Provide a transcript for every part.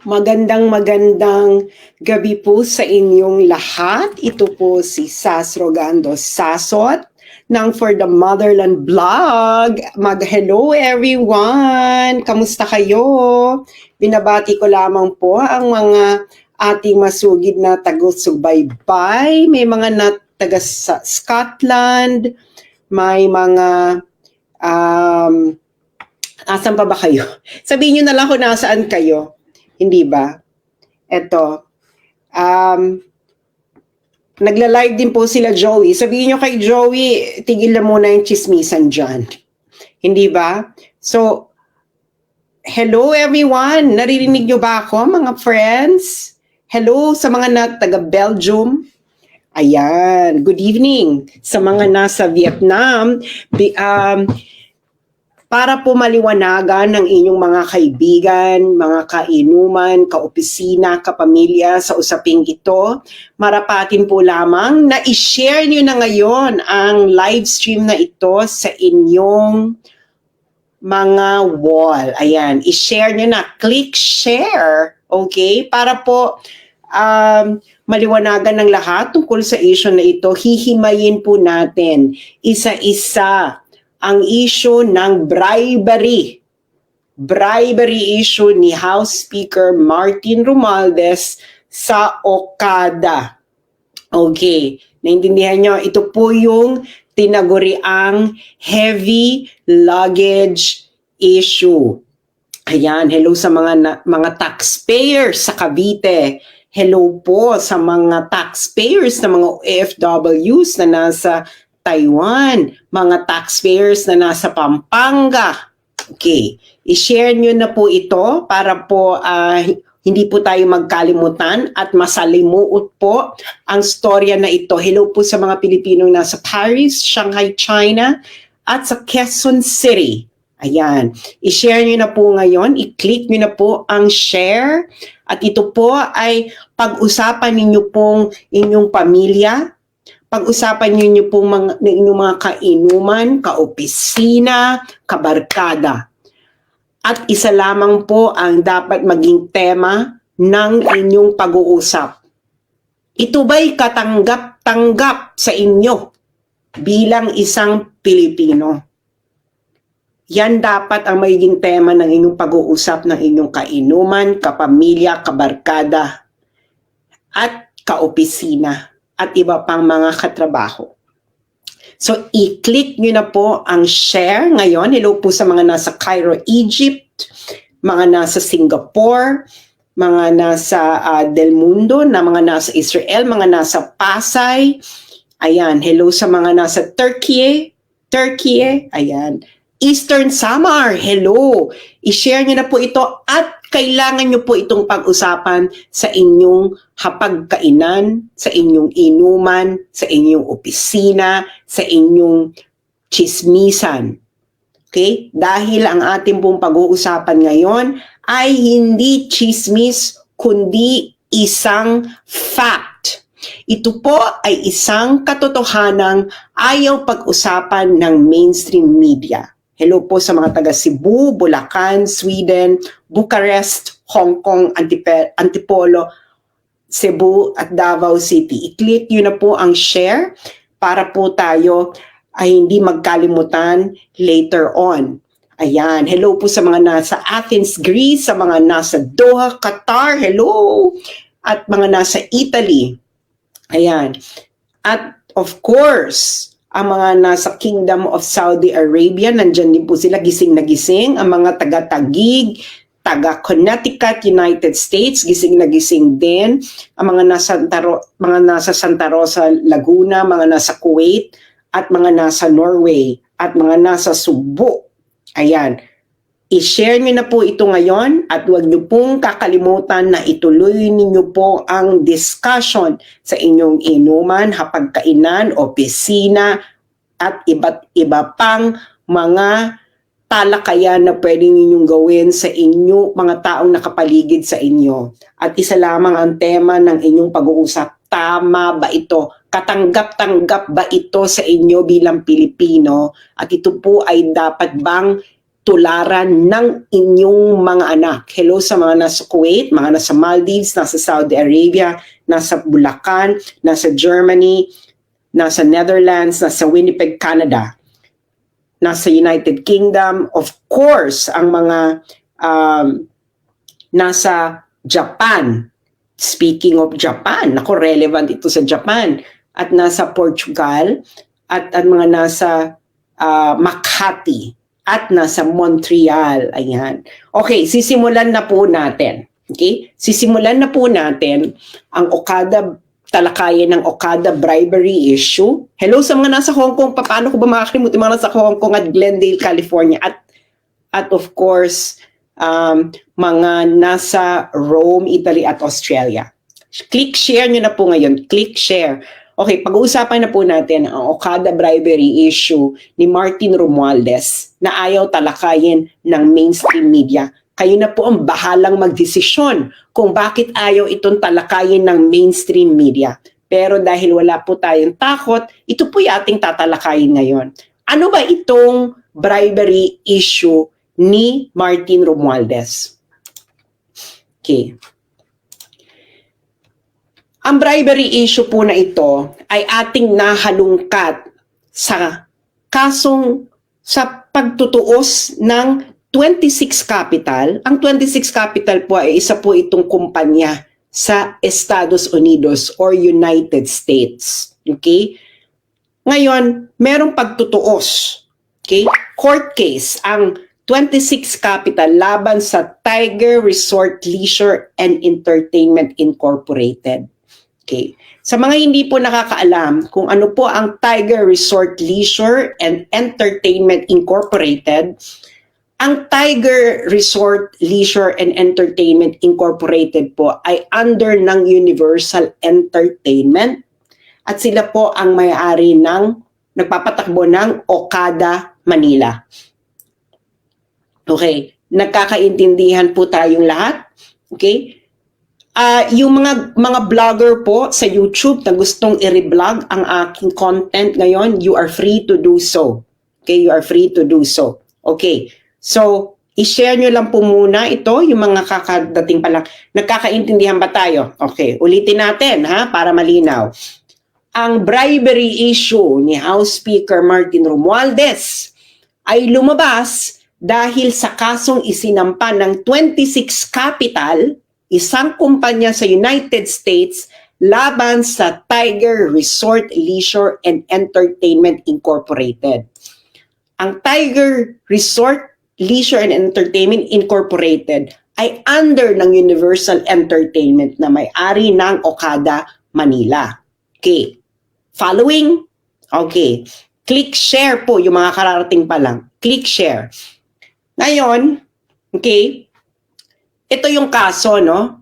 Magandang gabi po sa inyong lahat. Ito po si Sas Rogando Sasot ng For the Motherland Vlog. Mag-hello everyone! Kamusta kayo? Binabati ko lamang po ang mga ating masugid na taga-subaybay. May mga taga Scotland, may mga asan pa ba kayo? Sabihin nyo na lang kung nasaan kayo. Hindi ba? Eto. Nagla-live din po sila Joey. Sabihin nyo kay Joey, tigil na muna yung chismisan dyan. Hindi ba? So, hello everyone. Naririnig nyo ba ako, mga friends? Hello sa mga taga-Belgium. Ayan. Good evening sa mga nasa Vietnam. Para po maliwanagan ng inyong mga kaibigan, mga kainuman, kaopisina, kapamilya sa usaping ito, marapatin po lamang na i-share nyo na ngayon ang live stream na ito sa inyong mga wall. Ayan, i-share nyo na. Click share, okay? Para po maliwanagan ng lahat tungkol sa issue na ito, hihimayin po natin isa-isa ang issue ng bribery issue ni House Speaker Martin Romualdez sa Okada. Okay, naintindihan nyo, ito po yung tinaguriang heavy luggage issue. Ayan, hello sa mga taxpayers sa Cavite. Hello po sa mga taxpayers na mga OFWs na nasa Taiwan, mga taxpayers na nasa Pampanga. Okay, i-share nyo na po ito para po hindi po tayo magkalimutan at masalimuot po ang storya na ito. Hello po sa mga Pilipinong nasa Paris, Shanghai, China at sa Quezon City. Ayan, i-share nyo na po ngayon, i-click nyo na po ang share at ito po ay pag-usapan ninyo pong inyong pamilya, pag-usapan niyo pong inyong mga kainuman, kaopisina, kabarkada. At isa lamang po ang dapat maging tema ng inyong pag-uusap. Ito ba'y katanggap-tanggap sa inyo bilang isang Pilipino? Yan dapat ang magiging tema ng inyong pag-uusap ng inyong kainuman, kapamilya, kabarkada, at kaopisina at iba pang mga katrabaho. So, i-click nyo na po ang share ngayon. Hello po sa mga nasa Cairo, Egypt, mga nasa Singapore, mga nasa Del Mundo, mga nasa Israel, mga nasa Pasay. Ayan, hello sa mga nasa Turkey, ayan. Eastern Samar, hello. I-share nyo na po ito at kailangan nyo po itong pag-usapan sa inyong hapagkainan, sa inyong inuman, sa inyong opisina, sa inyong chismisan. Okay? Dahil ang ating pong pag-uusapan ngayon ay hindi chismis, kundi isang fact. Ito po ay isang katotohanang ayaw pag-usapan ng mainstream media. Hello po sa mga taga Cebu, Bulacan, Sweden, Bucharest, Hong Kong, Antipolo, Cebu at Davao City. I-click nyo na po ang share para po tayo ay hindi magkalimutan later on. Ayan, hello po sa mga nasa Athens, Greece, sa mga nasa Doha, Qatar, hello! At mga nasa Italy. Ayan. At of course, ang mga nasa Kingdom of Saudi Arabia, nandyan din po sila, gising na gising. Ang mga taga-Taguig, taga-Connecticut, United States, gising na gising din. Ang mga nasa Santa Rosa, Laguna, mga nasa Kuwait, at mga nasa Norway, at mga nasa Subo. Ayan. I-share nyo na po ito ngayon at huwag nyo pong kakalimutan na ituloy ninyo po ang discussion sa inyong inuman, hapagkainan, opisina at iba't iba pang mga talakayan na pwede ninyong gawin sa inyo, mga taong nakapaligid sa inyo. At isa lamang ang tema ng inyong pag-uusap, tama ba ito? Katanggap-tanggap ba ito sa inyo bilang Pilipino? At ito po ay dapat bang tularan ng inyong mga anak. Hello sa mga nasa Kuwait, mga nasa Maldives, nasa Saudi Arabia, nasa Bulacan, nasa Germany, nasa Netherlands, nasa Winnipeg, Canada, nasa United Kingdom, of course, ang mga nasa Japan. Speaking of Japan, nako, relevant ito sa Japan. At nasa Portugal, at mga nasa Makati, at nasa Montreal. Ayan. Okay, sisimulan na po natin. Okay? Sisimulan na po natin ang talakayan ng Okada bribery issue. Hello sa mga nasa Hong Kong. Paano ko ba makakalimutan mga nasa Hong Kong at Glendale, California, at of course, mga nasa Rome, Italy at Australia. Click share nyo na po ngayon. Click share. Okay, pag-uusapan na po natin ang Okada bribery issue ni Martin Romualdez na ayaw talakayin ng mainstream media. Kayo na po ang bahalang magdesisyon kung bakit ayaw itong talakayin ng mainstream media. Pero dahil wala po tayong takot, ito po yung ating tatalakayin ngayon. Ano ba itong bribery issue ni Martin Romualdez? Okay. Ang bribery issue po na ito ay ating nahalungkat sa pagtutuos ng 26 Capital. Ang 26 Capital po ay isa po itong kumpanya sa Estados Unidos or United States. Okay? Ngayon, merong pagtutuos. Okay? Court case ang 26 Capital laban sa Tiger Resort Leisure and Entertainment Incorporated. Okay. Sa mga hindi po nakakaalam kung ano po ang Tiger Resort Leisure and Entertainment Incorporated, ang Tiger Resort Leisure and Entertainment Incorporated po ay under ng Universal Entertainment at sila po ang may-ari nagpapatakbo ng Okada Manila. Okay, nagkakaintindihan po tayong lahat. Okay? Yung mga vlogger po sa YouTube na gustong i-reblog ang aking content ngayon, you are free to do so. Okay, you are free to do so. Okay, so i-share nyo lang po muna ito, yung mga kakadating pa lang. Nagkakaintindihan ba tayo? Okay, ulitin natin para malinaw. Ang bribery issue ni House Speaker Martin Romualdez ay lumabas dahil sa kasong isinampa ng 26 Capital, isang kumpanya sa United States laban sa Tiger Resort Leisure and Entertainment Incorporated. Ang Tiger Resort Leisure and Entertainment Incorporated ay under ng Universal Entertainment na may-ari ng Okada Manila. Okay. Following? Okay. Click share po yung mga kararating pa lang. Click share. Ngayon, okay, ito yung kaso, no?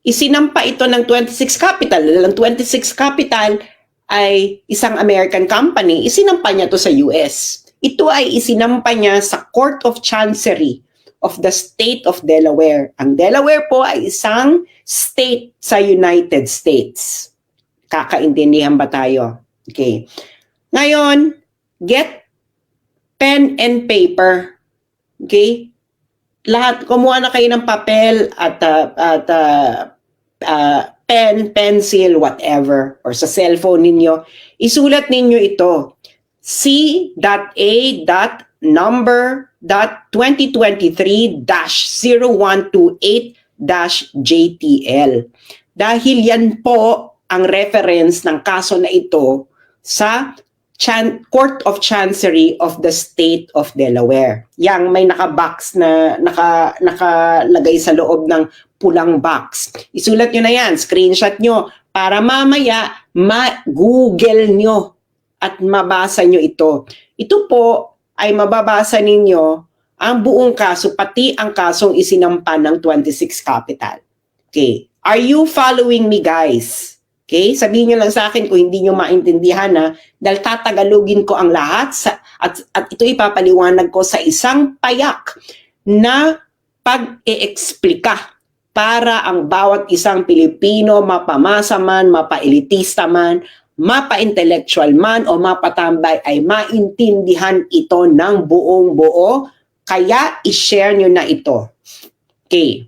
Isinampa ito ng 26 Capital. Ang 26 Capital ay isang American company. Isinampa niya to sa US. Ito ay isinampa niya sa Court of Chancery of the State of Delaware. Ang Delaware po ay isang state sa United States. Kakaintindihan ba tayo? Okay. Ngayon, get pen and paper. Okay? Lahat, kumuha na kayo ng papel at pen, pencil, whatever, or sa cellphone ninyo. Isulat ninyo ito. C.A.number.2023-0128-JTL. Dahil yan po ang reference ng kaso na ito sa Court of Chancery of the State of Delaware. Yang may naka-box na nakalagay sa loob ng pulang box. Isulat nyo na yan, screenshot nyo, para mamaya ma-google nyo at mabasa nyo ito. Ito po ay mababasa ninyo ang buong kaso, pati ang kasong isinampa ng 26 Capital. Okay. Are you following me, guys? Okay, sabihin nyo lang sa akin kung hindi nyo maintindihan dahil tatagalogin ko ang lahat at ito ipapaliwanag ko sa isang payak na pag-e-eksplika para ang bawat isang Pilipino, mapamasa man, mapa-elitista man, mapa-intellectual man o mapatambay ay maintindihan ito ng buong buo Kaya i-share nyo na ito. Okay.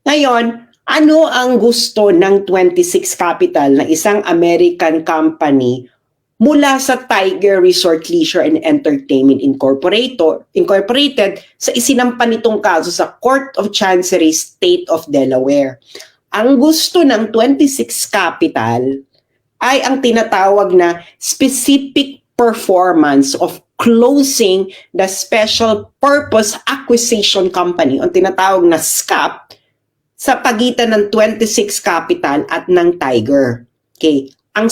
Ngayon, ano ang gusto ng 26 Capital na isang American company mula sa Tiger Resort Leisure and Entertainment Incorporated sa isinampan nitong kaso sa Court of Chancery, State of Delaware? Ang gusto ng 26 Capital ay ang tinatawag na specific performance of closing the Special Purpose Acquisition Company o tinatawag na SCAP sa pagitan ng 26 Capital at ng Tiger. Okay. Ang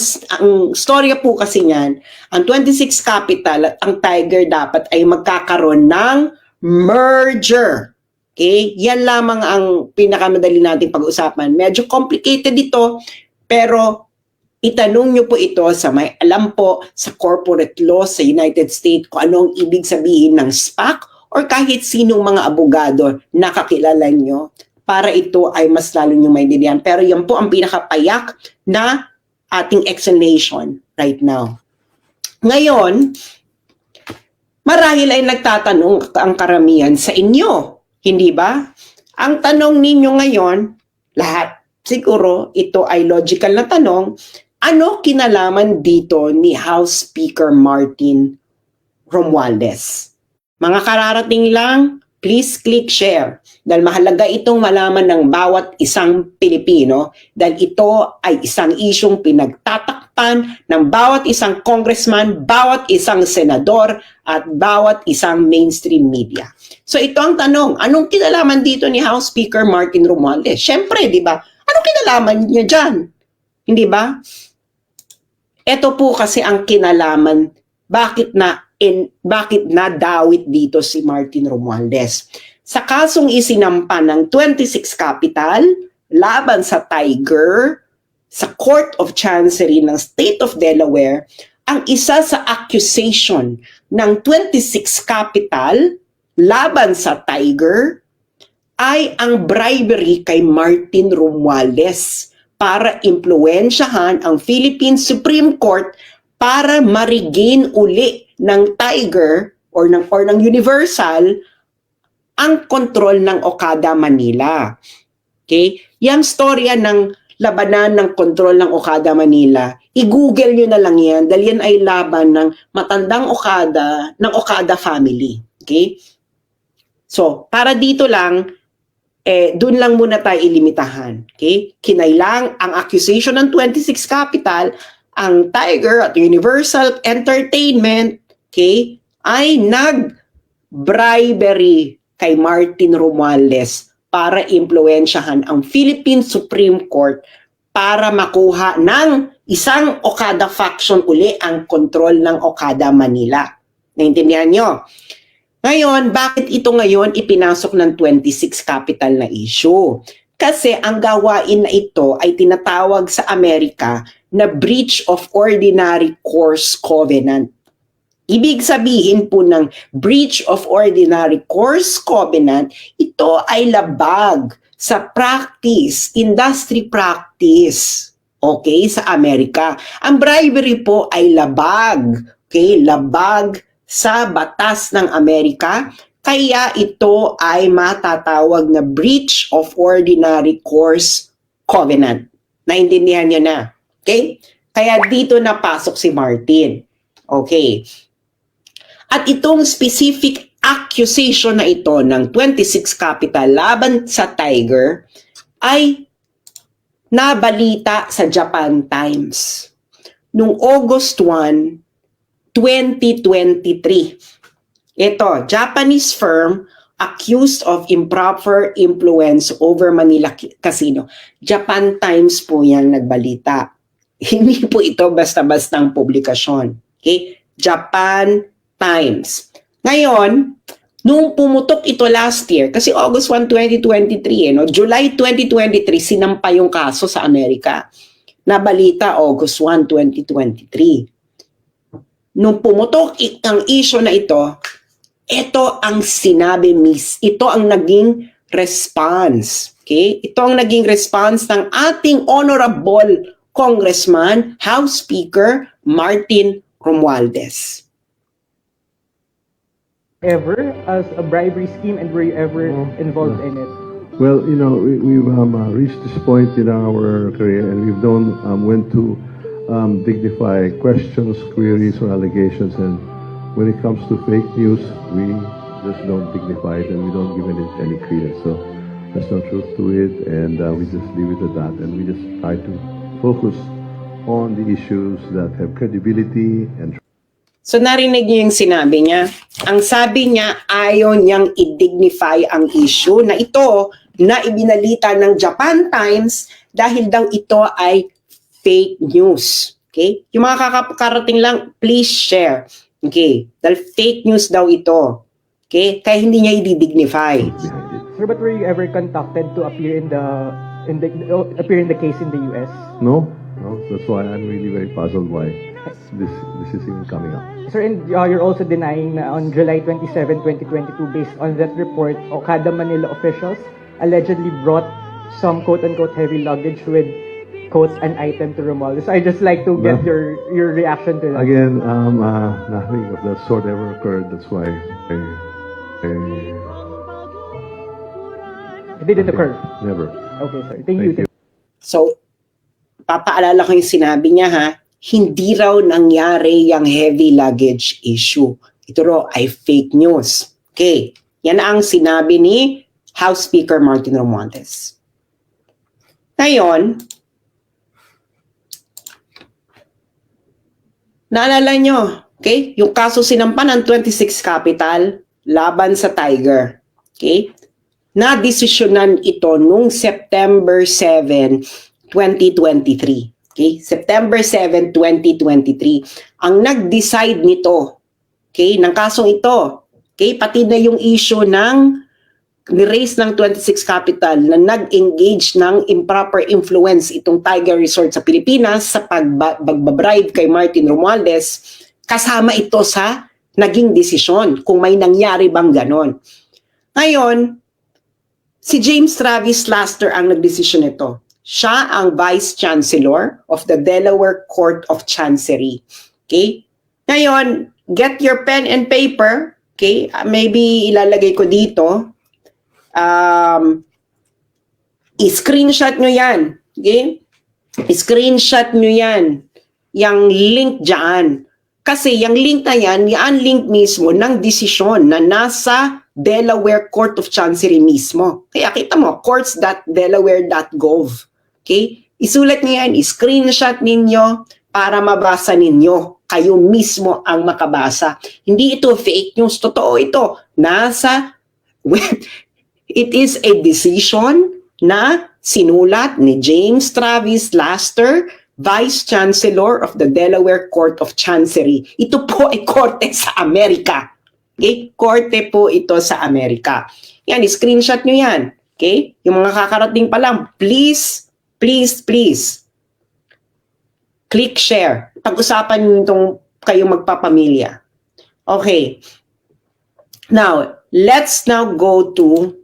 storya po kasi niyan, ang 26 Capital at ang Tiger dapat ay magkakaroon ng merger. Okay? Yan lamang ang pinakamadali nating pag-usapan. Medyo complicated ito, pero itanong nyo po ito sa may alam po sa corporate law sa United States kung anong ibig sabihin ng SPAC or kahit sinong mga abogado na kakilala nyo para ito ay mas lalo nyo maintindihan. Pero yan po ang pinakapayak na ating explanation right now. Ngayon, marahil ay nagtatanong ang karamihan sa inyo, hindi ba? Ang tanong ninyo ngayon, lahat, siguro ito ay logical na tanong, ano kinalaman dito ni House Speaker Martin Romualdez? Mga kararating lang, please click share dahil mahalaga itong malaman ng bawat isang Pilipino dahil ito ay isang isyong pinagtatakpan ng bawat isang congressman, bawat isang senador at bawat isang mainstream media. So ito ang tanong, anong kinalaman dito ni House Speaker Martin Romualdez? Siyempre, di ba? Anong kinalaman niya dyan? Hindi ba? Ito po kasi ang kinalaman, bakit nadawit dito si Martin Romualdez. Sa kasong isinampa ng 26 Capital laban sa Tiger sa Court of Chancery ng State of Delaware, ang isa sa accusation ng 26 Capital laban sa Tiger ay ang bribery kay Martin Romualdez para impluwensyahan ang Philippine Supreme Court para ma-regain uli ng Tiger or ng Universal ang kontrol ng Okada Manila. Okay? Yang storya ng labanan ng kontrol ng Okada Manila, i-google nyo na lang yan dahil yan ay laban ng matandang Okada, ng Okada family. Okay? So, para dito lang, dun lang muna tayo ilimitahan. Okay? Kinailang ang accusation ng 26 Capital, ang Tiger at Universal Entertainment, okay, ay nag-bribery kay Martin Romualdez para impluwensyahan ang Philippine Supreme Court para makuha ng isang Okada faction uli ang kontrol ng Okada Manila. Naintindihan nyo? Ngayon, bakit ito ngayon ipinasok ng 26 Capital na issue? Kasi ang gawain na ito ay tinatawag sa Amerika na breach of ordinary course covenant. Ibig sabihin po ng breach of ordinary course covenant, ito ay labag sa practice, industry practice, okay, sa Amerika. Ang bribery po ay labag, okay, labag sa batas ng Amerika, kaya ito ay matatawag na breach of ordinary course covenant. Naintindihan niyo na, okay? Kaya dito napasok si Martin. Okay. At itong specific accusation na ito ng 26 Capital laban sa Tiger ay nabalita sa Japan Times noong August 1, 2023. Ito, Japanese firm accused of improper influence over Manila Casino. Japan Times po yan nagbalita. Hindi po ito basta-bastang publikasyon. Okay? Japan Times. Ngayon, nung pumutok ito last year, kasi August 1, 2023, July 2023, sinampa yung kaso sa Amerika. Nabalita August 1, 2023. Nung pumutok ang issue na ito ang sinabi ito ang naging response. Okay? Ito ang naging response ng ating Honorable Congressman, House Speaker Martin Romualdez. ever as a bribery scheme, and were you ever involved in it? Well, we've reached this point in our career, and we've known when to dignify questions, queries, or allegations. And when it comes to fake news, we just don't dignify it, and we don't give it any credence. So there's no truth to it, and we just leave it at that. And we just try to focus on the issues that have credibility and. So narinig niyo yung sinabi niya. Ang sabi niya, ayaw niyang i-dignify ang issue na ito na ibinalita ng Japan Times dahil daw ito ay fake news. Okay? Yung mga kakarating lang, please share. Okay? Dahil fake news daw ito. Okay? Kaya hindi niya i-dignify. Sir, but were you ever contacted to appear in the case in the US? No, that's why I'm really very puzzled why this is even coming up. Sir, and you're also denying na on July 27, 2022, based on that report, Okada Manila officials allegedly brought some quote-unquote heavy luggage with, quote, an item to Romualdez. So I'd just like to get your reaction to that. Again, nothing of that sort ever occurred. That's why It didn't occur? Never. Okay, sir. Thank you. So, papaalala ko yung sinabi niya ha, hindi raw nangyari yung heavy luggage issue. Ito raw ay fake news. Okay, yan ang sinabi ni House Speaker Martin Romualdez. Ngayon, naalala nyo, okay, yung kaso sinampan ng 26 Capital laban sa Tiger. Okay, na-desisyonan ito nung September 7, 2023. Okay, September 7, 2023. Ang nag-decide nito, okay, ng kasong ito, okay, pati na yung issue ng ni-raise ng 26 Capital na nag-engage ng improper influence itong Tiger Resort sa Pilipinas sa pagbabribe kay Martin Romualdez, kasama ito sa naging desisyon kung may nangyari bang ganon. Ngayon, si James Travis Laster ang nagdesisyon nito. Siya ang Vice Chancellor of the Delaware Court of Chancery. Okay? Ngayon, get your pen and paper. Okay? Maybe ilalagay ko dito. I-screenshot nyo yan. Okay? I-screenshot nyo yan. Yang link dyan. Kasi yung link na yan, yan link mismo ng desisyon na nasa Delaware Court of Chancery mismo. Kaya kita mo, courts.delaware.gov. Okay? Isulat niyo yan, i-screenshot ninyo para mabasa ninyo. Kayo mismo ang makabasa. Hindi ito fake news, totoo ito. It is a decision na sinulat ni James Travis Laster, Vice Chancellor of the Delaware Court of Chancery. Ito po ay korte sa Amerika. Okay? Korte po ito sa Amerika. Yan, i-screenshot nyo yan. Okay? Yung mga kakarating pa lang, please, click share. Pag-usapan nyo itong kayong magpapamilya. Okay. Now, let's now go to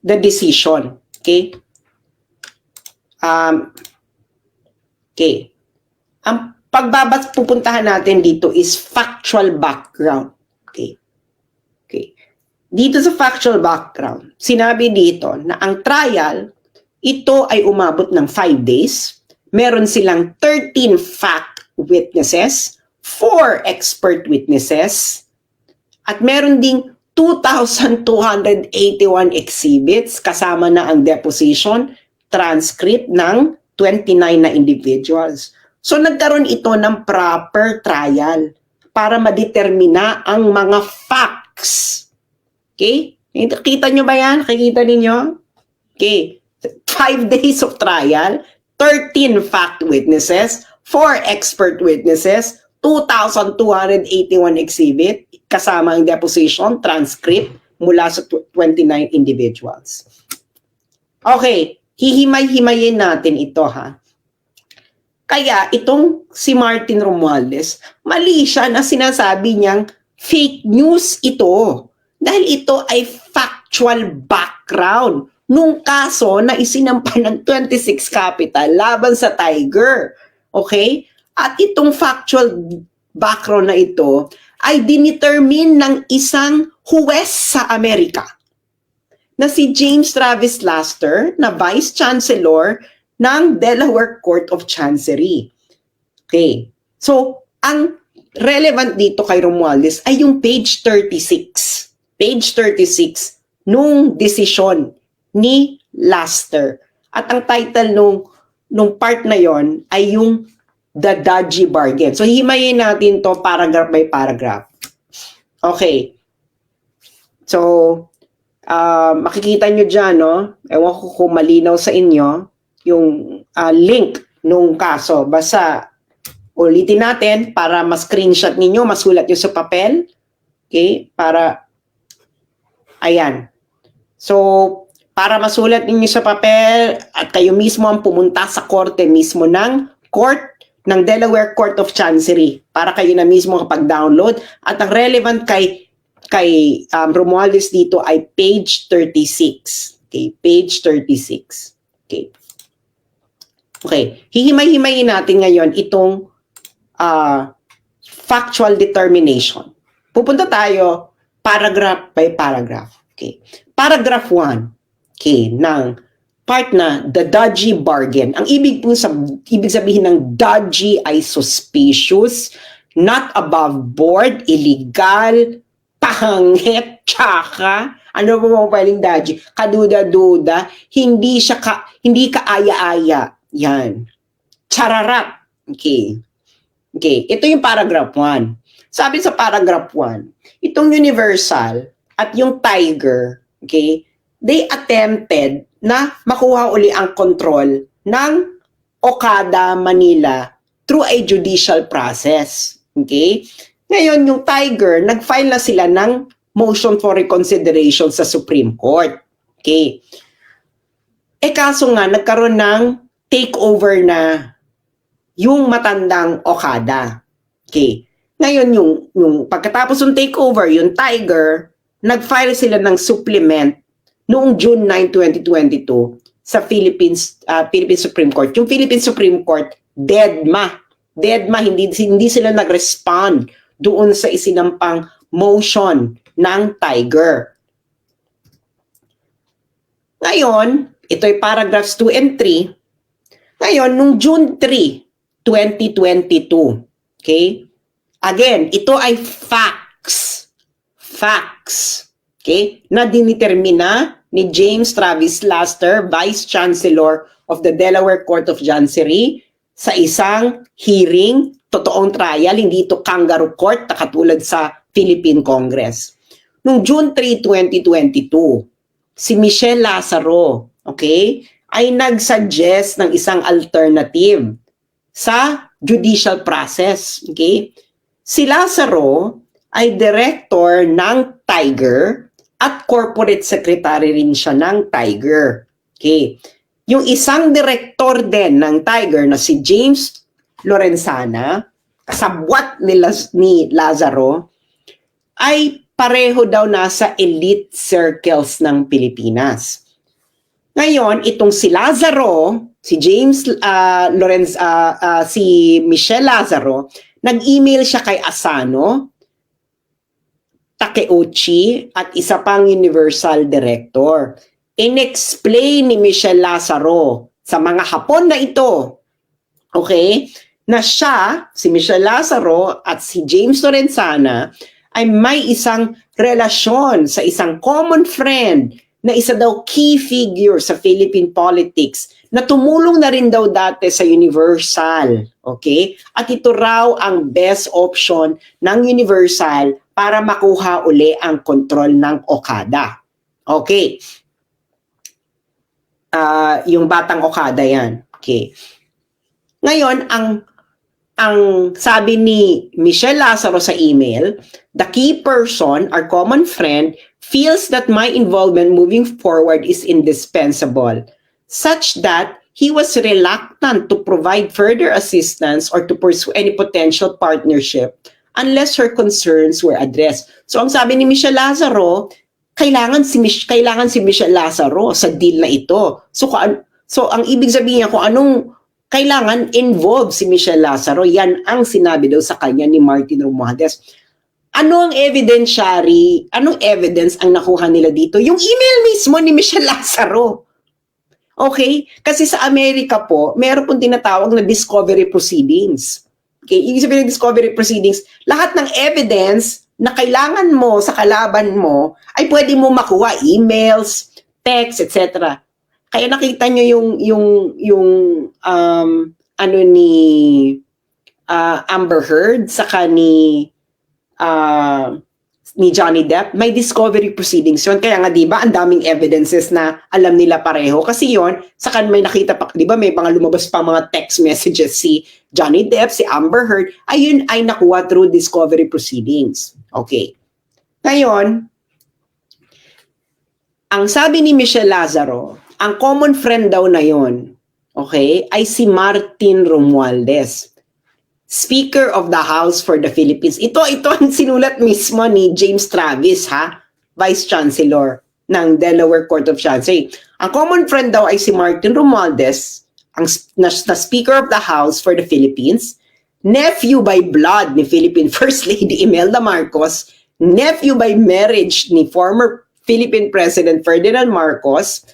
the decision. Okay? Okay. Ang pupuntahan natin dito is factual background. Okay. Okay. Dito sa factual background, sinabi dito na ang trial, ito ay umabot ng 5 days. Meron silang 13 fact witnesses, 4 expert witnesses, at meron ding 2,281 exhibits, kasama na ang deposition, transcript ng 29 na individuals. So nagkaroon ito ng proper trial para madetermina ang mga facts. Okay? Kita nyo ba yan? Nakikita ninyo? Okay. 5 days of trial, 13 fact witnesses, 4 expert witnesses, 2,281 exhibit, kasama ang deposition, transcript mula sa 29 individuals. Okay, hihimay-himayin natin ito ha. Kaya itong si Martin Romualdez, mali siya na sinasabi niyang fake news ito. Dahil ito ay factual background nung kaso na isinampan ng 26 Capital laban sa Tiger. Okay? At itong factual background na ito ay dinetermine ng isang huwes sa Amerika na si James Travis Laster na Vice Chancellor ng Delaware Court of Chancery. Okay. So, ang relevant dito kay Romualdez ay yung page 36. Page 36 nung desisyon ni Laster. At ang title nung part na yon ay yung The Dodgy Bargain. So, himayin natin to paragraph by paragraph. Okay. So, makikita nyo dyan, no? Ewan ko kung malinaw sa inyo yung link nung kaso. Basta, ulitin natin para ma-screenshot ninyo, masulat nyo sa papel. Okay? Para, ayan. So, para masulat ninyo sa papel at kayo mismo ang pumunta sa korte mismo ng Delaware Court of Chancery para kayo na mismo kapag-download. At ang relevant kay Romualdez dito ay page 36. Okay, page 36. Okay. Okay, hihimay-himayin natin ngayon itong factual determination. Pupunta tayo paragraph by paragraph. Okay. Paragraph 1. Okay, ng part na the dodgy bargain. Ang ibig sabihin ng dodgy ay suspicious, not above board, illegal, pangit, tsaka, ano ba mga paling dodgy? Kaduda-duda, hindi kaaya-aya. Yan. Chararat. Okay. Okay, ito yung paragraph 1. Sabi sa paragraph 1, itong Universal at yung Tiger, okay, they attempted na makuha uli ang control ng Okada, Manila through a judicial process. Okay? Ngayon, yung Tiger, nag-file na sila ng motion for reconsideration sa Supreme Court. Okay? Kaso nga, nagkaroon ng takeover na yung matandang Okada. Okay? Ngayon, yung pagkatapos ng takeover, yung Tiger, nag-file sila ng supplement noong June 9, 2022 sa Philippine Supreme Court. Yung Philippine Supreme Court, deadma, hindi sila nag-respond doon sa isinampang motion ng Tiger. Ngayon, ito ay paragraphs 2 and 3. Ngayon, nung June 3, 2022, okay? Again, ito ay facts. Okay? Na dinitermina ni James Travis Laster, Vice Chancellor of the Delaware Court of Chancery, sa isang hearing, totoong trial, hindi ito kangaroo court na katulad sa Philippine Congress. Noong June 3, 2022, si Michelle Lazaro, okay, ay nag-suggest ng isang alternative sa judicial process. Okay? Si Lazaro ay director ng Tiger at corporate secretary rin siya ng Tiger. Okay. Yung isang director din ng Tiger na si James Lorenzana, kasabwat ni Lazaro, ay pareho daw nasa elite circles ng Pilipinas. Ngayon, itong si Lazaro, si Michelle Lazaro, nag-email siya kay Asano, Takeuchi, at isa pang Universal Director. In-explain ni Michelle Lazaro sa mga Hapon na ito, okay, na siya, si Michelle Lazaro at si James Lorenzana ay may isang relasyon sa isang common friend na isa daw key figure sa Philippine politics na tumulong na rin daw dati sa Universal. Okay? At ito raw ang best option ng Universal para makuha uli ang kontrol ng Okada. Okay. Yung batang Okada yan. Okay. Ngayon, ang sabi ni Michelle Lazaro sa email, the key person, our common friend, feels that my involvement moving forward is indispensable, such that he was reluctant to provide further assistance or to pursue any potential partnership unless her concerns were addressed. So ang sabi ni Michelle Lazaro, kailangan si Michelle Lazaro sa deal na ito. So ang ibig sabihin niya kung anong kailangan involved si Michelle Lazaro, yan ang sinabi daw sa kanya ni Martin Romualdez. Anong evidence ang nakuha nila dito? Yung email mismo ni Michelle Lazaro. Okay? Kasi sa Amerika po, meron pong tinatawag na discovery proceedings. Okay? Ibig sabihin ng discovery proceedings, lahat ng evidence na kailangan mo sa kalaban mo ay pwede mo makuha, emails, text, etc. Kaya nakita nyo yung ano ni Amber Heard saka ni Johnny Depp, may discovery proceedings yun. Kaya nga, di ba, ang daming evidences na alam nila pareho. Kasi yon sa kan may nakita pa, di ba, may mga lumabas pa mga text messages si Johnny Depp, si Amber Heard, ayun ay nakuha through discovery proceedings. Okay. Ngayon, ang sabi ni Michelle Lazaro, ang common friend daw na yon, okay, ay si Martin Romualdez, Speaker of the House for the Philippines. Ito ang sinulat mismo ni James Travis, Vice Chancellor ng Delaware Court of Chancery. Ang common friend daw ay si Martin Romualdez, na Speaker of the House for the Philippines, nephew by blood ni Philippine First Lady Imelda Marcos, nephew by marriage ni former Philippine President Ferdinand Marcos,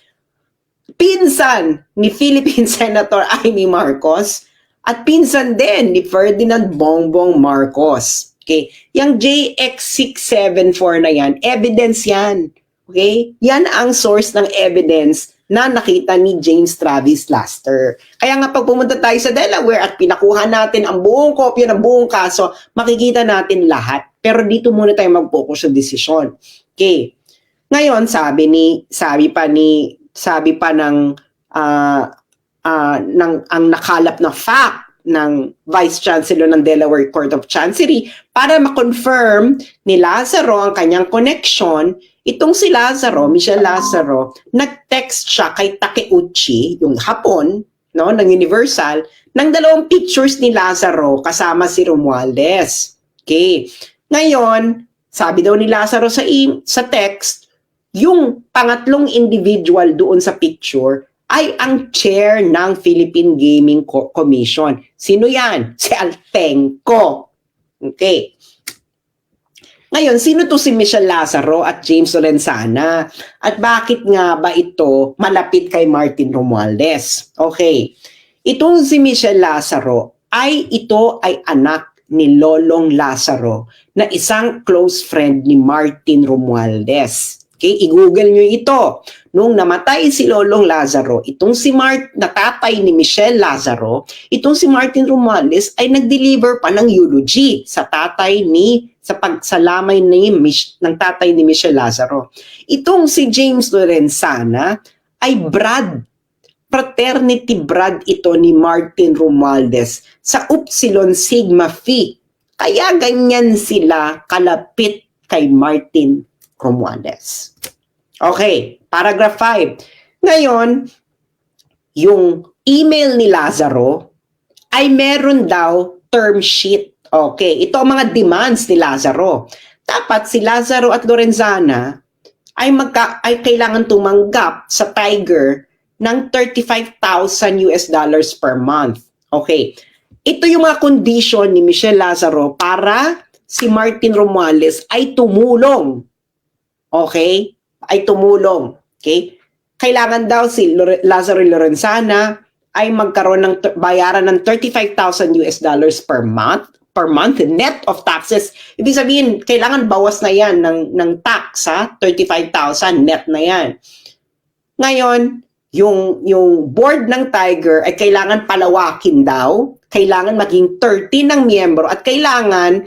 pinsan ni Philippine Senator Amy Marcos, at pinsan din ni Ferdinand Bongbong Marcos. Okay? Yang JX674 na yan, evidence yan. Okay? Yan ang source ng evidence na nakita ni James Travis Laster. Kaya nga pag pumunta tayo sa Delaware at pinakuha natin ang buong kopya ng buong kaso, makikita natin lahat. Pero dito muna tayo mag-focus sa desisyon. Okay? Ngayon, sabi pa ng ang nakalap na fact ng Vice Chancellor ng Delaware Court of Chancery para ma-confirm ni Lazaro ang kanyang connection. Itong si Lazaro, Michelle Lazaro, nag-text siya kay Takeuchi, yung Hapon, no, ng Universal, ng 2 pictures ni Lazaro kasama si Romualdez. Okay. Ngayon, sabi daw ni Lazaro sa text, yung pangatlong individual doon sa picture ay ang chair ng Philippine Gaming Commission. Sino yan? Si Altenco. Okay. Ngayon, sino to si Michelle Lazaro at James Lorenzana? At bakit nga ba ito malapit kay Martin Romualdez? Okay. Itong si Michelle Lazaro ito ay anak ni Lolong Lazaro na isang close friend ni Martin Romualdez. Okay, i-google nyo ito. Nung namatay si Lolong Lazaro, itong si na tatay ni Michelle Lazaro, itong si Martin Romualdez ay nag-deliver pa ng eulogy sa pagsalamay ng tatay ni Michelle Lazaro. Itong si James Lorenzana ay fraternity brad ito ni Martin Romualdez sa Upsilon Sigma Phi. Kaya ganyan sila kalapit kay Martin Romualdez. Okay, paragraph 5. Ngayon, yung email ni Lazaro ay meron daw term sheet. Okay, ito ang mga demands ni Lazaro. Dapat si Lazaro at Lorenzana ay kailangan tumanggap sa Tiger ng $35,000 per month. Okay, ito yung mga condition ni Michelle Lazaro para si Martin Romualdez ay tumulong. Okay? Ay tumulong. Okay? Kailangan daw si Lazaro Lorenzana ay magkaroon ng bayaran ng $35,000 per month net of taxes. Ibig sabihin, kailangan bawas na yan ng tax, 35,000 net na yan. Ngayon, yung board ng Tiger ay kailangan palawakin daw, kailangan maging 30 ng miyembro at kailangan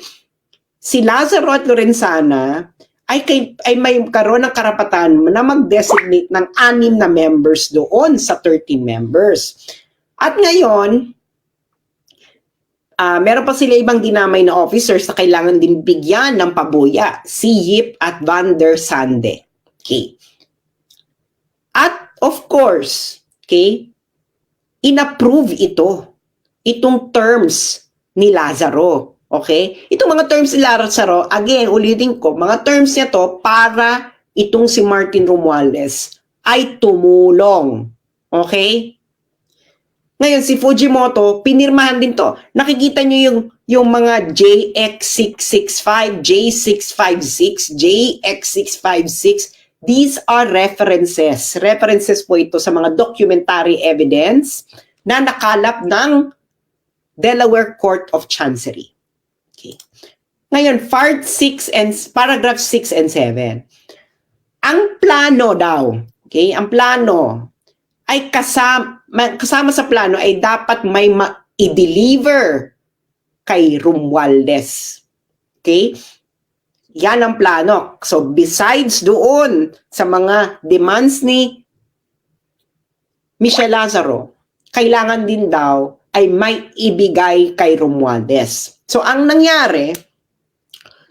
si Lazaro at Lorenzana ay may karoon ng karapatan na mag-designate ng 6 na members doon sa 13 members. At ngayon, meron pa sila ibang dinamay na officers na kailangan din bigyan ng pabuya, si Yip at Van der Sande. Okay. At of course, okay, inapprove itong terms ni Lazaro. Okay? Itong mga terms ni Lazaro, again, ulitin ko, mga terms niya to para itong si Martin Romualdez ay tumulong. Okay? Ngayon, si Fujimoto, pinirmahan din to. Nakikita nyo yung mga JX665, J656, JX656. These are references. References po ito sa mga documentary evidence na nakalap ng Delaware Court of Chancery. Okay. Ngayon, paragraph 6 and 7. Ang plano daw, okay, ang plano ay kasama sa plano ay dapat may i-deliver kay Romualdez. Okay? Yan ang plano. So, besides doon sa mga demands ni Michelle Lazaro, kailangan din daw ay may ibigay kay Romualdez. So, ang nangyari,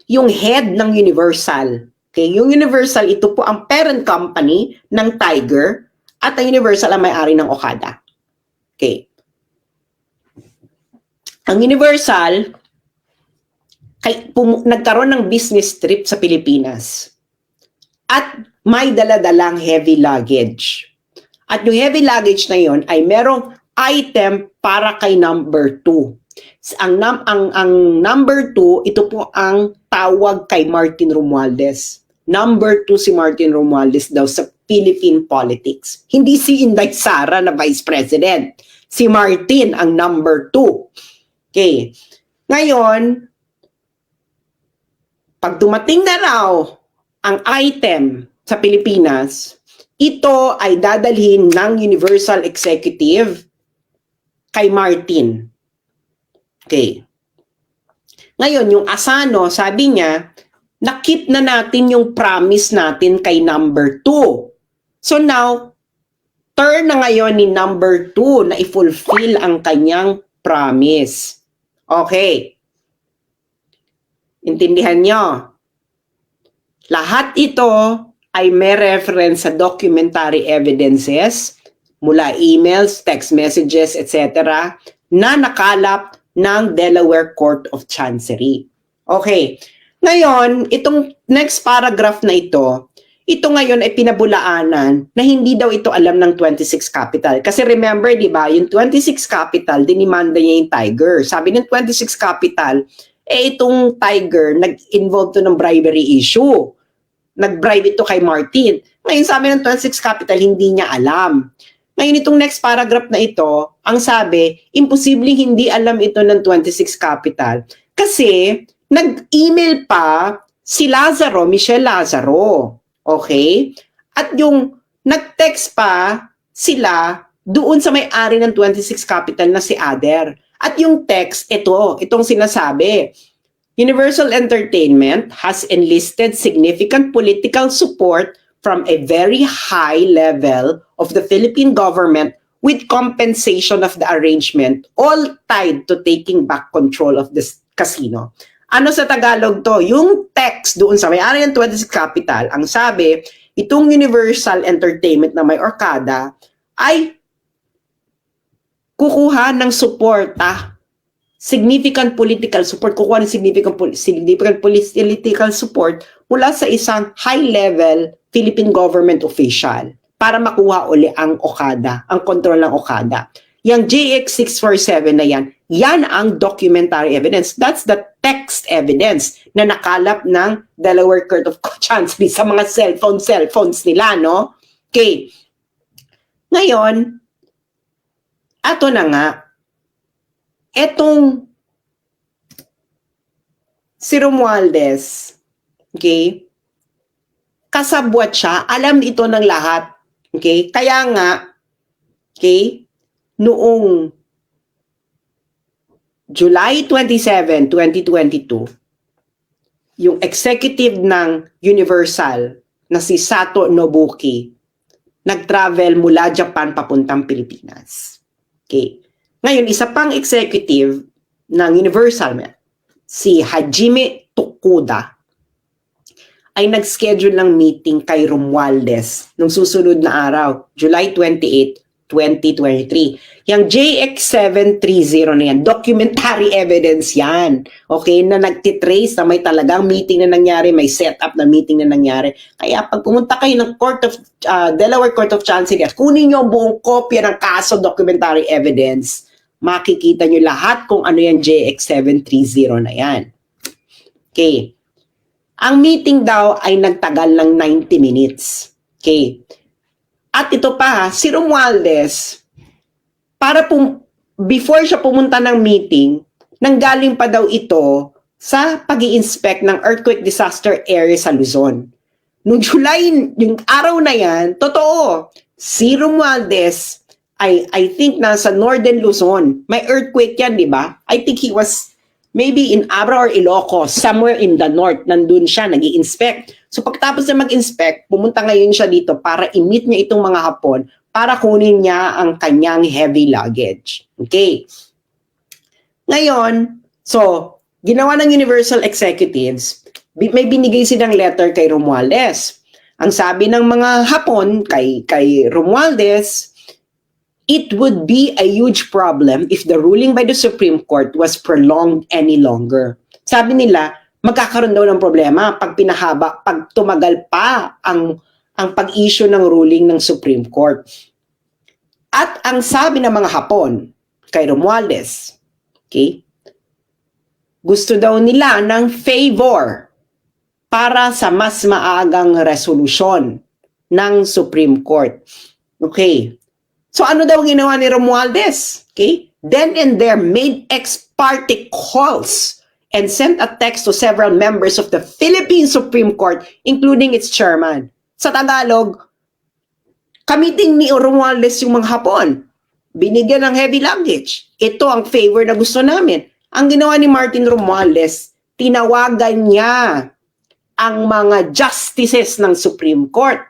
yung head ng Universal, okay, yung Universal, ito po ang parent company ng Tiger, at ang Universal ang may-ari ng Okada. Okay. Ang Universal, nagkaroon ng business trip sa Pilipinas. At may dala-dalang heavy luggage. At yung heavy luggage na yon ay merong item para kay number 2. Ang number 2, ito po ang tawag kay Martin Romualdez. Number 2 si Martin Romualdez daw sa Philippine politics. Hindi si Inday Sara na Vice President. Si Martin ang number 2. Okay. Ngayon, pag dumating na raw ang item sa Pilipinas, ito ay dadalhin ng Universal Executive kay Martin. Okay. Ngayon, yung Asano, sabi niya, na-keep na natin yung promise natin kay number 2. So now, turn na ngayon ni number 2 na i-fulfill ang kanyang promise. Okay. Intindihan nyo? Lahat ito ay may reference sa documentary evidences mula emails, text messages, etc. na nakalap ng Delaware Court of Chancery. Okay. Ngayon, itong next paragraph na ito ngayon ay pinabulaanan na hindi daw ito alam ng 26 Capital. Kasi remember, di ba, yung 26 Capital, dinimanda niya yung Tiger. Sabi ng 26 Capital, itong Tiger, nag-involve to ng bribery issue. Nag-bribe ito kay Martin. Ngayon, sabi ng 26 Capital, hindi niya alam. Ngayon, itong next paragraph na ito, ang sabi, imposibleng hindi alam ito ng 26 Capital. Kasi, nag-email pa si Michelle Lazaro. Okay? At yung nag-text pa sila doon sa may-ari ng 26 Capital na si Ader. At yung text, itong sinasabi, Universal Entertainment has enlisted significant political support from a very high level of the Philippine government with compensation of the arrangement, all tied to taking back control of this casino. Ano sa Tagalog to? Yung text doon sa may-ari ng 26 Capital, ang sabi, itong Universal Entertainment na may Okada ay kukuha ng suporta, significant political support, kukuha ng significant political support mula sa isang high-level Philippine government official para makuha uli ang Okada, ang kontrol ng Okada. Yung JX647 na yan ang documentary evidence. That's the text evidence na nakalap ng Delaware Court of Chancery sa mga cellphones nila, no? Okay. Ngayon, ato na nga, etong si Romualdez, okay, kasabwat siya, alam ito ng lahat, okay? Kaya nga, okay, noong July 27, 2022, yung executive ng Universal na si Sato Nobuki nag-travel mula Japan papuntang Pilipinas. Okay. Ngayon, isa pang executive ng Universal, si Hajime Tokuda, ay nag-schedule ng meeting kay Romualdez nung susunod na araw, July 28, 2023. Yung JX730 na yan, documentary evidence yan. Okay, na nagtitrace na may talagang meeting na nangyari, may setup na meeting na nangyari. Kaya pag pumunta kayo ng Delaware Court of Chancery at kunin nyo ang buong kopya ng kaso documentary evidence, makikita nyo lahat kung ano yung JX730 na yan. Okay. Ang meeting daw ay nagtagal ng 90 minutes. Okay. At ito pa, si Romualdez, before siya pumunta ng meeting, nanggaling pa daw ito sa pag-i-inspect ng earthquake disaster area sa Luzon. Noong July, yung araw na yan, totoo, si Romualdez ay, I think, nasa Northern Luzon. May earthquake yan, di ba? I think he was maybe in Abra or Ilocos, somewhere in the north, nandun siya, nag-i-inspect. So pagtapos na mag-inspect, pumunta ngayon siya dito para i-meet niya itong mga Hapon para kunin niya ang kanyang heavy luggage. Okay. Ngayon, so, ginawa ng Universal Executives, may binigay silang letter kay Romualdez. Ang sabi ng mga Hapon kay Romualdez, it would be a huge problem if the ruling by the Supreme Court was prolonged any longer. Sabi nila, magkakaroon daw ng problema pag pinahaba, pag tumagal pa ang pag-issue ng ruling ng Supreme Court. At ang sabi ng mga Hapon kay Romualdez, okay, gusto daw nila ng favor para sa mas maagang resolusyon ng Supreme Court. Okay. So ano daw ginawa ni Romualdez? Okay? Then and there made ex parte calls and sent a text to several members of the Philippine Supreme Court, including its chairman. Sa Tagalog, kamiting ni Romualdez yung mga Hapon. Binigyan ng heavy luggage. Ito ang favor na gusto namin. Ang ginawa ni Martin Romualdez, tinawagan niya ang mga justices ng Supreme Court.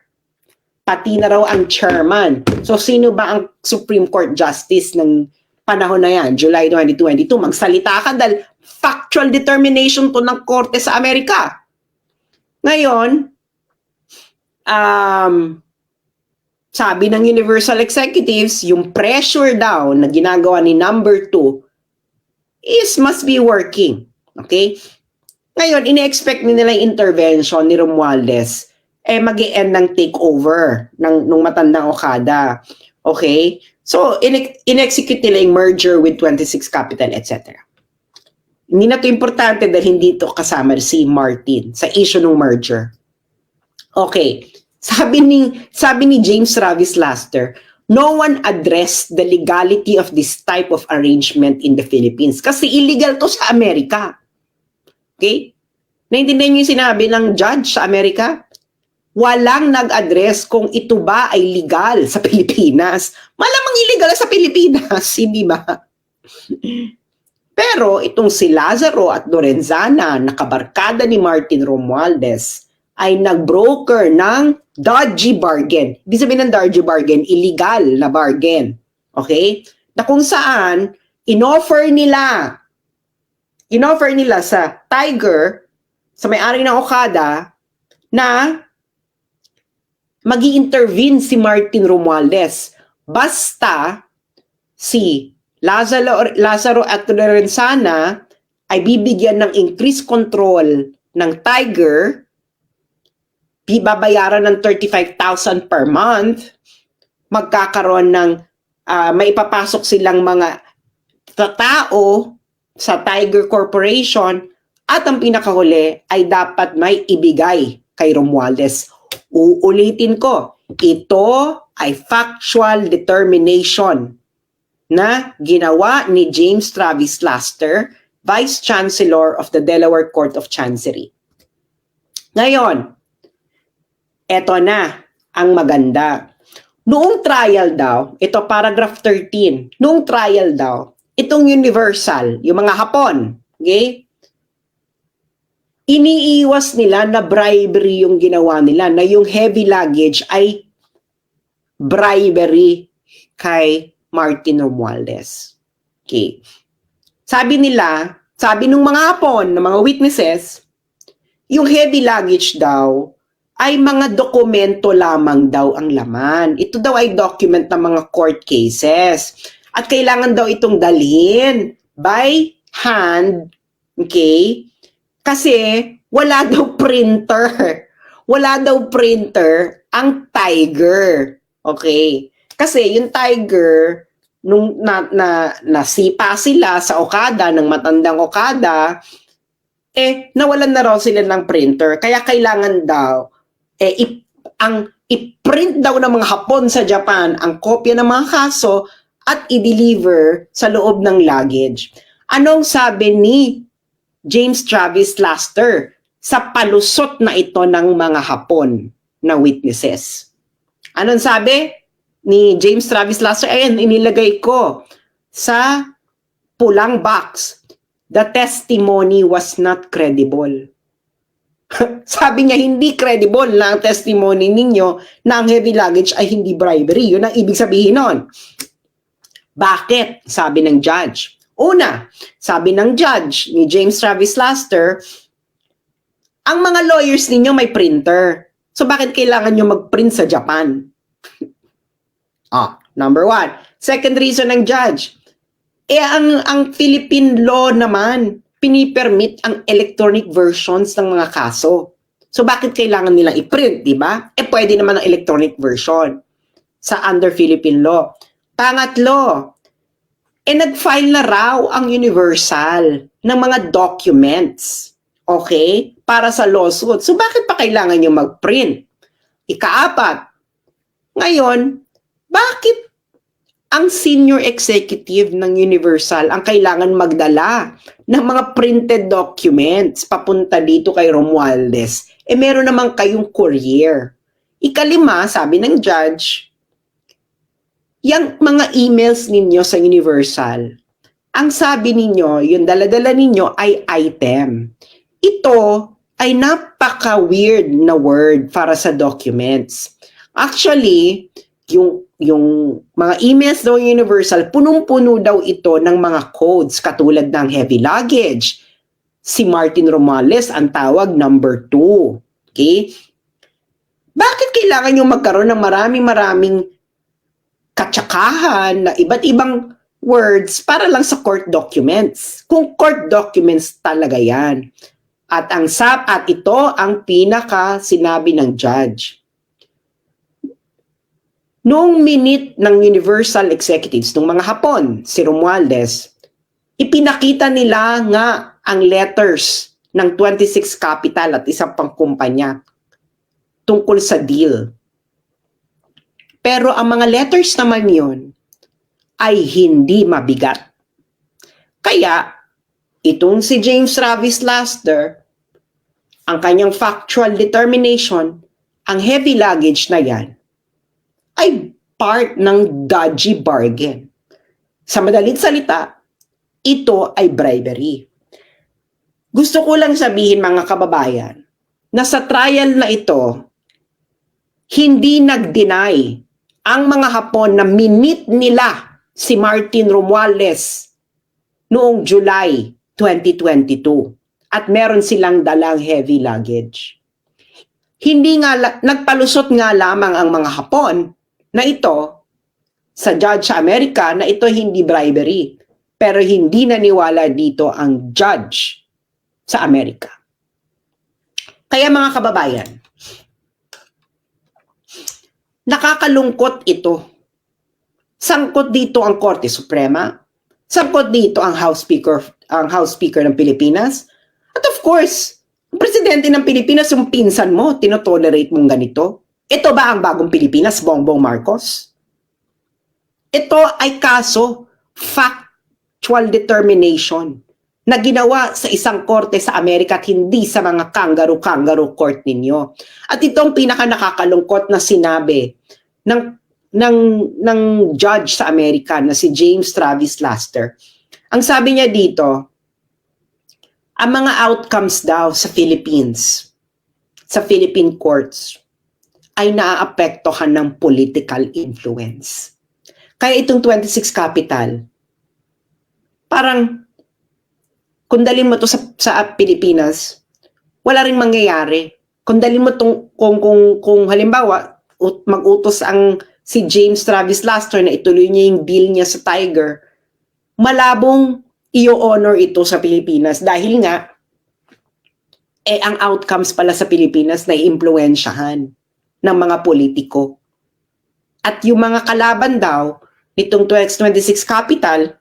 Pati na raw ang chairman. So, sino ba ang Supreme Court Justice ng panahon na yan, July 2022? Magsalita ka dahil factual determination to ng korte sa Amerika. Ngayon, sabi ng Universal Executives, yung pressure daw na ginagawa ni number 2 must be working. Okay? Ngayon, ine-expect nila yung intervention ni Romualdez mag-i-end ng takeover nung matandang Okada. Okay? So, in-execute nila yung merger with 26 Capital, etc. Hindi na to importante dahil hindi to kasama si Martin sa issue ng merger. Okay. Sabi ni James Travis Laster, no one addressed the legality of this type of arrangement in the Philippines kasi illegal to sa Amerika. Okay? Naintindihan niyo yung sinabi ng judge sa Amerika? Walang nag-address kung ito ba ay legal sa Pilipinas. Malamang illegal sa Pilipinas, hindi ba? Pero itong si Lazaro at Lorenzana, nakabarkada ni Martin Romualdez, ay nag-broker ng dodgy bargain. Ibig sabihin ng dodgy bargain, illegal na bargain. Okay? Na kung saan, inoffer nila sa Tiger, sa may-ari ng Okada, na magi-intervene si Romualdez. Basta si Lazaro at Lorenzana ay bibigyan ng increased control ng Tiger, babayaran ng 35,000 per month, magkakaroon ng may ipapasok silang mga tao sa Tiger Corporation at ang pinakahuli ay dapat may ibigay kay Romualdez. Uulitin ko, ito ay factual determination na ginawa ni James Travis Laster, Vice Chancellor of the Delaware Court of Chancery. Ngayon, eto na ang maganda. Noong trial daw, ito paragraph 13, noong trial daw, itong Universal, yung mga Hapon, okay? Iniiwas nila na bribery yung ginawa nila, na yung heavy luggage ay bribery kay Martin Romualdez. Okay. Sabi nung mga Hapon, ng mga witnesses, yung heavy luggage daw ay mga dokumento lamang daw ang laman. Ito daw ay document ng mga court cases. At kailangan daw itong dalhin by hand, okay? Kasi wala daw printer. Wala daw printer ang Tiger. Okay? Kasi yung Tiger, nung nasipa sila sa Okada, ng matandang Okada, nawalan na raw sila ng printer. Kaya kailangan daw, i-print daw ng mga Hapon sa Japan ang kopya ng mga kaso at i-deliver sa loob ng luggage. Anong sabi ni James Travis Laster sa palusot na ito ng mga Hapon na witnesses? Anong sabi ni James Travis Laster? Ayan, inilagay ko sa pulang box. The testimony was not credible. Sabi niya, hindi credible na ang testimony ninyo na ang heavy luggage ay hindi bribery. Yun ang ibig sabihin nun. Bakit? Sabi ng judge. Una, sabi ng judge ni James Travis Laster, ang mga lawyers ninyo may printer. So bakit kailangan nyo mag-print sa Japan? Number one. Second reason ng judge, ang Philippine law naman, pinipermit ang electronic versions ng mga kaso. So bakit kailangan nilang i-print, di ba? Pwede naman ang electronic version sa under Philippine law. Pangatlo, nag-file na raw ang Universal ng mga documents, okay, para sa lawsuit. So bakit pa kailangan nyo mag-print? Ikaapat, ngayon, bakit ang senior executive ng Universal ang kailangan magdala ng mga printed documents papunta dito kay Romualdez? Meron naman kayong courier. Ikalima, sabi ng judge, yung mga emails ninyo sa Universal, ang sabi ninyo, yung daladala ninyo ay item. Ito ay napaka-weird na word para sa documents. Actually, yung mga emails daw Universal, punong-puno daw ito ng mga codes katulad ng heavy luggage. Si Martin Romales ang tawag number 2. Okay? Bakit kailangan nyo magkaroon ng maraming katsakahan na iba't ibang words para lang sa court documents? Kung court documents talaga yan. At ito ang pinaka sinabi ng judge. Noong minute ng Universal Executives, ng mga Hapon, si Romualdez, ipinakita nila nga ang letters ng 26 Capital at isang pang kumpanya tungkol sa deal. Pero ang mga letters naman yon ay hindi mabigat. Kaya, itong si James Travis Laster, ang kanyang factual determination, ang heavy luggage na yan, ay part ng dodgy bargain. Sa madaling salita, ito ay bribery. Gusto ko lang sabihin mga kababayan, na sa trial na ito, hindi nag-deny ang mga Hapon na minit nila si Martin Romualdez noong July 2022 at meron silang dalang heavy luggage. Hindi nga, nagpalusot nga lamang ang mga Hapon na ito sa judge sa Amerika na ito hindi bribery. Pero hindi naniwala dito ang judge sa Amerika. Kaya mga kababayan, nakakalungkot ito. Sangkot dito ang Korte Suprema, sangkot dito ang House Speaker ng Pilipinas, at of course, ang presidente ng Pilipinas, yung pinsan mo, tinotolerate mong ganito. Ito ba ang bagong Pilipinas, Bongbong Marcos? Ito ay kaso, factual determination, na ginawa sa isang korte sa Amerika at hindi sa mga kangaroo court ninyo. At itong pinaka nakakalungkot na sinabi ng judge sa Amerika na si James Travis Laster. Ang sabi niya dito, ang mga outcomes daw sa Philippines, sa Philippine courts, ay naaapektuhan ng political influence. Kaya itong 26 Capital, parang kung dalhin mo to sa Pilipinas, wala ring mangyayari Kung dalhin mo kung halimbawa mag-utos si James Travis Laster na ituloy niya yung bill niya sa Tiger, malabong i-honor ito sa Pilipinas dahil nga ang outcomes pala sa Pilipinas na impluwensyahan ng mga politiko. At yung mga kalaban daw nitong 2026 capital,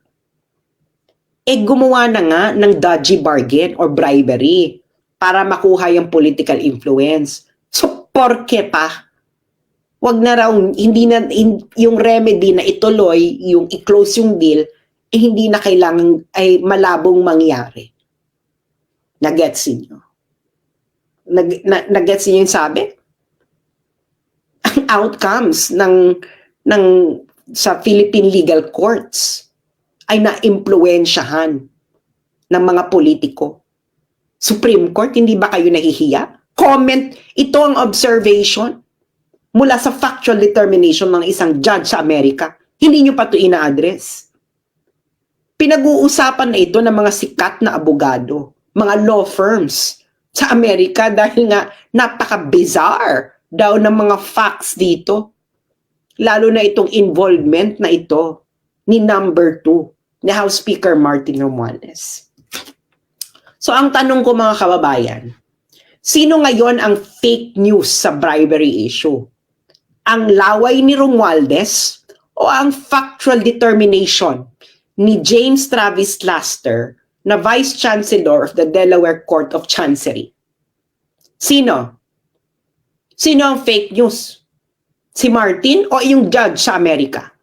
gumawa na nga ng dodgy bargain or bribery para makuha yung political influence. So, porke pa? Wag na raw, yung remedy na ituloy, yung i-close yung deal, hindi na kailangan, ay malabong mangyari. Nag-gets niyo? Nag-gets niyo yung sabi? Ang outcomes sa Philippine legal courts ay na-impluwensyahan ng mga politiko. Supreme Court, hindi ba kayo nahihiya? Comment, ito ang observation mula sa factual determination ng isang judge sa Amerika. Hindi nyo pa ito ina-address. Pinag-uusapan na ito ng mga sikat na abogado, mga law firms sa Amerika dahil nga napaka-bizarre daw ng mga facts dito. Lalo na itong involvement na ito ni number 2, ni House Speaker Martin Romualdez. So ang tanong ko mga kababayan, sino ngayon ang fake news sa bribery issue? Ang laway ni Romualdez o ang factual determination ni James Travis Laster na Vice Chancellor of the Delaware Court of Chancery? Sino? Sino ang fake news? Si Martin o yung judge sa Amerika?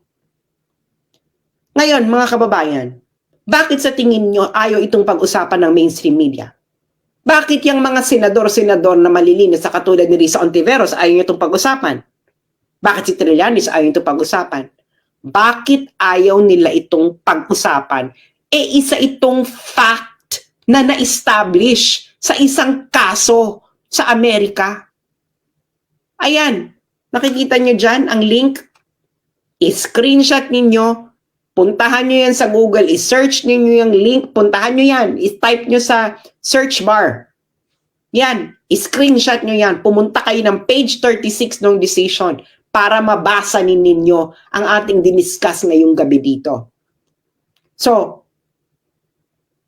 Ngayon, mga kababayan, bakit sa tingin nyo ayaw itong pag-usapan ng mainstream media? Bakit yung mga senador na malilinis sa katulad ni Risa Ontiveros ayaw nyo itong pag-usapan? Bakit si Trillanes ayaw nyo itong pag-usapan? Bakit ayaw nila itong pag-usapan? Isa itong fact na na-establish sa isang kaso sa Amerika. Ayan, nakikita nyo dyan ang link. I-screenshot ninyo. Puntahan nyo yan sa Google, i-search nyo yung link, puntahan nyo yan, i-type nyo sa search bar. Yan, i-screenshot nyo yan, pumunta kayo ng page 36 ng decision para mabasa ninyo ang ating diniscuss ngayong gabi dito. So,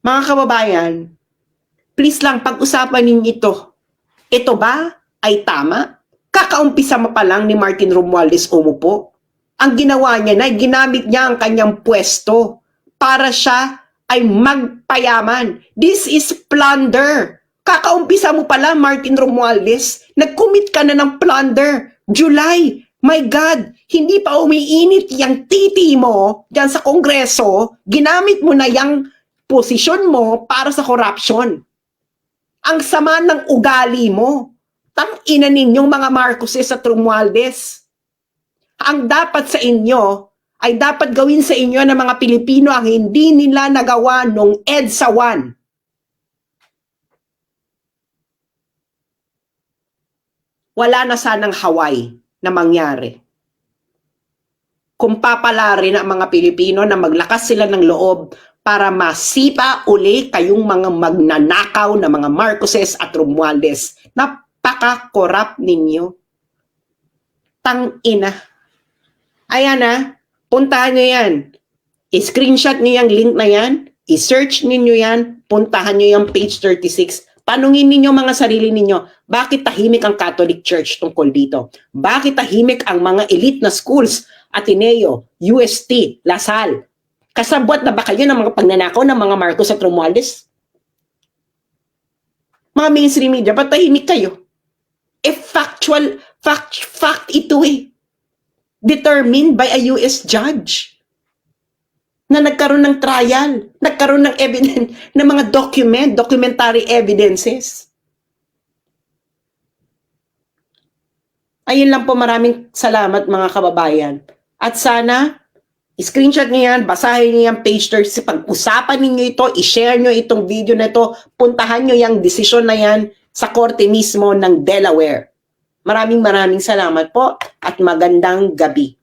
mga kababayan, please lang pag-usapan ninyo ito. Ito ba ay tama? Kakaumpisa mo pa lang ni Martin Romualdez umupo. Ang ginawa niya na ginamit niya ang kanyang pwesto para siya ay magpayaman. This is plunder. Kakaumpisa mo pala, Martin Romualdez. Nag-commit ka na ng plunder. July. My God, hindi pa umiinit yung titi mo dyan sa Kongreso. Ginamit mo na yung posisyon mo para sa corruption. Ang sama ng ugali mo. Tang-ina ninyong mga Marcoses at Romualdez. Ang dapat sa inyo ay dapat gawin sa inyo ng mga Pilipino ang hindi nila nagawa nung EDSA 1. Wala na sanang Hawaii na mangyari. Kung papalarin ang mga Pilipino na maglakas sila ng loob para masipa uli kayong mga magnanakaw na mga Marcoses at Romualdez. Napaka-corrupt ninyo. Tang-ina. Ayan na, puntahan nyo yan. I-screenshot nyo yung link na yan, i-search ninyo yan, puntahan nyo yung page 36. Tanungin ninyo mga sarili ninyo, bakit tahimik ang Catholic Church tungkol dito? Bakit tahimik ang mga elite na schools, Ateneo, UST, Lasal? Kasabwat na ba kayo ng mga pagnanakaw ng mga Marcos at Romualdez? Mga mainstream media, ba't tahimik kayo? Fact ito determined by a US judge na nagkaroon ng trial, nagkaroon ng evidence, ng mga documentary evidences. Ayun lang po, maraming salamat mga kababayan. At sana, screenshot niyo yan, basahin niyo yan, page 30, pag-usapan niyo ito, i-share niyo itong video na ito, puntahan niyo yung desisyon na yan sa korte mismo ng Delaware. Maraming salamat po at magandang gabi.